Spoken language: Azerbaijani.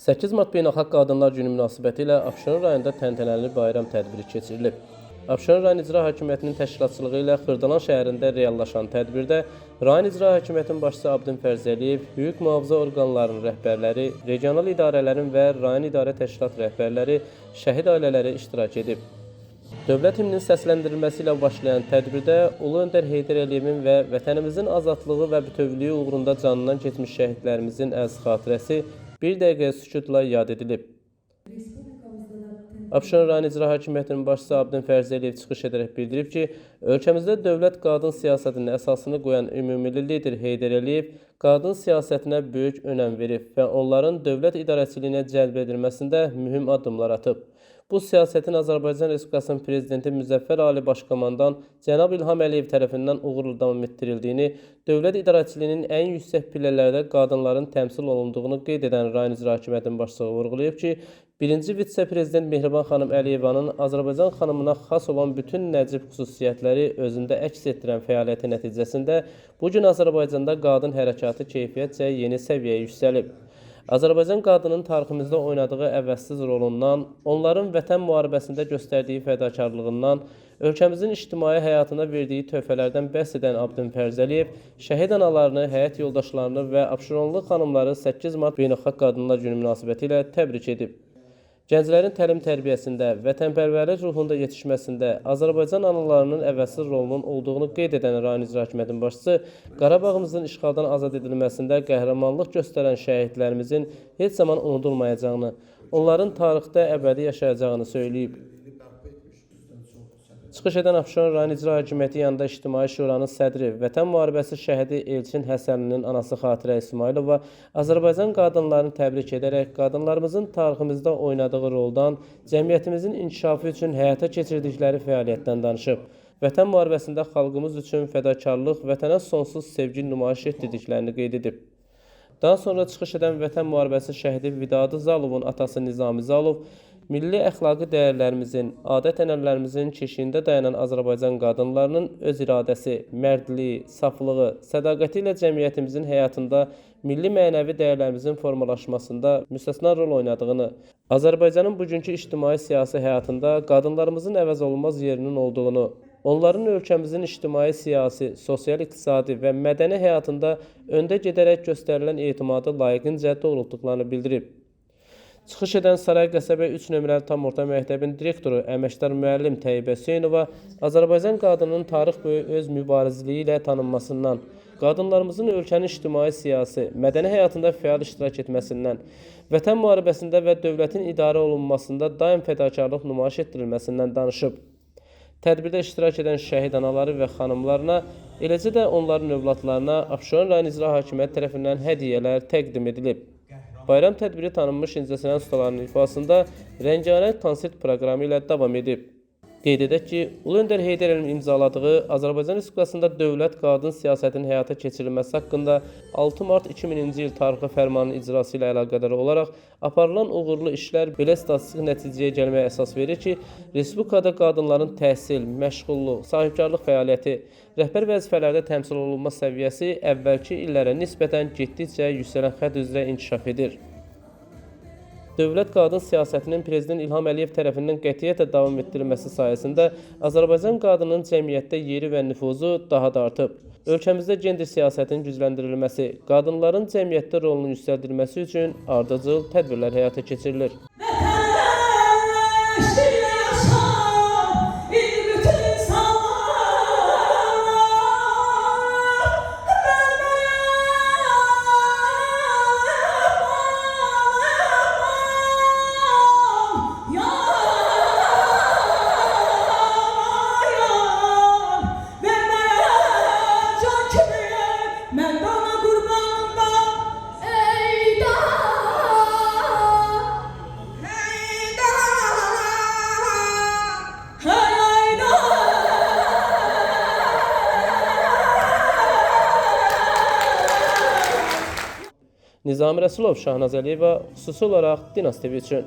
8 Mart Beynəlxalq Qadınlar Günü münasibətilə Abşeron rayonunda təntənəli bayram tədbiri keçirilib. Abşeron rayon İcra Hakimiyyətinin təşkilatçılığı ilə Xırdalan şəhərində reallaşan tədbirdə rayon İcra Hakimiyyətinin başçısı Abdin Fərzəliyev, hüquq mühafizə orqanlarının rəhbərləri, regional idarələrin və rayon idarə təşkilat rəhbərləri, şəhid ailələri iştirak edib. Dövlət himninin səsləndirilməsi ilə başlayan tədbirdə Ulu Öndər Heydər Əliyevin və vətənimizin azadlığı və bütövlüyü uğrunda canından keçmiş şəhidlərimizin əziz xatirəsi bir dəqiqə sükutla yad edilib. Abşeron rayon İcra Hakimiyyətinin başçısı Abdin Fərzəliyev çıxış edərək bildirib ki, ölkəmizdə dövlət qadın siyasətinin əsasını qoyan ümumilli lider Heydər Əliyev qadın siyasətinə böyük önəm verib və onların dövlət idarəçiliyinə cəlb edilməsində mühüm addımlar atıb. Bu siyasətin Azərbaycan Respublikasının Prezidenti Müzəffər Ali Başkomandan cənab İlham Əliyev tərəfindən uğurlu davam etdirildiyini, dövlət idarəçiliyinin ən yüksək pillələrdə qadınların təmsil olunduğunu qeyd edən rayon İcra Hakimiyyətinin başçısı vurğulayıb ki, birinci vitse-prezident Mehriban xanım Əliyevanın Azərbaycan xanımına xas olan bütün nəcib xüsusiyyətləri özündə əks etdirən fəaliyyəti nəticəsində bugün Azərbaycanda qadın hərəkatı keyfiyyətcə yeni səviyyəyə yüksəlib. Azərbaycan qadının tariximizdə oynadığı əvəzsiz rolundan, onların vətən müharibəsində göstərdiyi fədakarlığından, ölkəmizin ictimai həyatına verdiyi töhfələrdən bəhs edən Abdin Fərzəliyev, şəhid analarını, həyat yoldaşlarını və Abşeronlu xanımları 8 Mart Beynəlxalq Qadınlar Günü münasibətilə təbrik edib. Gənclərin təlim-tərbiyəsində, vətənpərvərlik ruhunda yetişməsində Azərbaycan analarının əvəzsiz rolunun olduğunu qeyd edən rayon İcra Hakimiyyətinin başçısı, Qarabağımızın işğaldan azad edilməsində qəhrəmanlıq göstərən şəhidlərimizin heç zaman unudulmayacağını, onların tarixdə əbədi yaşayacağını söyləyib. Çıxış edən Abşeron rayon İcra Hakimiyyəti yanında İctimai Şuranın sədri, Vətən müharibəsi şəhidi Elçin Həsənlinin anası Xatirə İsmailova Azərbaycan qadınlarını təbrik edərək qadınlarımızın tariximizdə oynadığı roldan, cəmiyyətimizin inkişafı üçün həyata keçirdikləri fəaliyyətdən danışıb. Vətən müharibəsində xalqımız üçün fədakarlıq, vətənə sonsuz sevgi nümayiş etdirdiklərini qeyd edib. Daha sonra çıxış edən Vətən müharibəsi şəhidi Vidadı Zalovun atası Nizami Zalov, milli əxlaqi dəyərlərimizin, adət-ənənələrimizin keşiyində dayanan Azərbaycan qadınlarının öz iradəsi, mərdliyi, saflığı, sədaqəti ilə cəmiyyətimizin həyatında milli mənəvi dəyərlərimizin formalaşmasında müstəsna rol oynadığını, Azərbaycanın bugünkü ictimai-siyasi həyatında qadınlarımızın əvəzolunmaz yerinin olduğunu, onların ölkəmizin ictimai-siyasi, sosial-iqtisadi və mədəni həyatında öndə gedərək göstərilən etimadı layiqincə doğrultduqlarını bildirib. Çıxış edən Saray Qəsəbə 3 nömrəli tam orta məktəbin direktoru əməkdar müəllim Təyyibə Hüseynova Azərbaycan qadınının tarix boyu öz mübarizliyi ilə tanınmasından, qadınlarımızın ölkənin ictimai-siyasi, mədəni həyatında fəal iştirak etməsindən, vətən müharibəsində və dövlətin idarə olunmasında daim fədakarlıq nümayiş etdirilməsindən danışıb. Tədbirdə iştirak edən şəhid anaları və xanımlarına, eləcə də onların övladlarına Abşeron rayon İcra Hakimiyyəti tərəfindən hədiyyələr təqdim edilib. Bayram tədbiri tanınmış incəsənət ustalarının ifasında rəngarəng konsert proqramı ilə davam edib. Qeyd edək ki, Ulu Öndər Heydər Əliyevin imzaladığı Azərbaycan Respublikasında dövlət qadın siyasətinin həyata keçirilməsi haqqında 6 mart 2000-ci il tarixli fərmanın icrası ilə əlaqədar olaraq aparılan uğurlu işlər belə statistik nəticəyə gəlməyə əsas verir ki, Respublikada qadınların təhsil, məşğulluq, sahibkarlıq fəaliyyəti, rəhbər vəzifələrdə təmsil olunma səviyyəsi əvvəlki illərə nisbətən getdikcə yüksələn xətt üzrə inkişaf edir. Dövlət qadın siyasətinin Prezident İlham Əliyev tərəfindən qətiyyətlə davam etdirilməsi sayəsində Azərbaycan qadının cəmiyyətdə yeri və nüfuzu daha da artıb. Ölkəmizdə gender siyasətinin gücləndirilməsi, qadınların cəmiyyətdə rolunun yüksəldilməsi üçün ardıcıl tədbirlər həyata keçirilir. Nizami Rəsulov, Şahnaz Əliyeva, xüsusi olaraq Dinas TV üçün.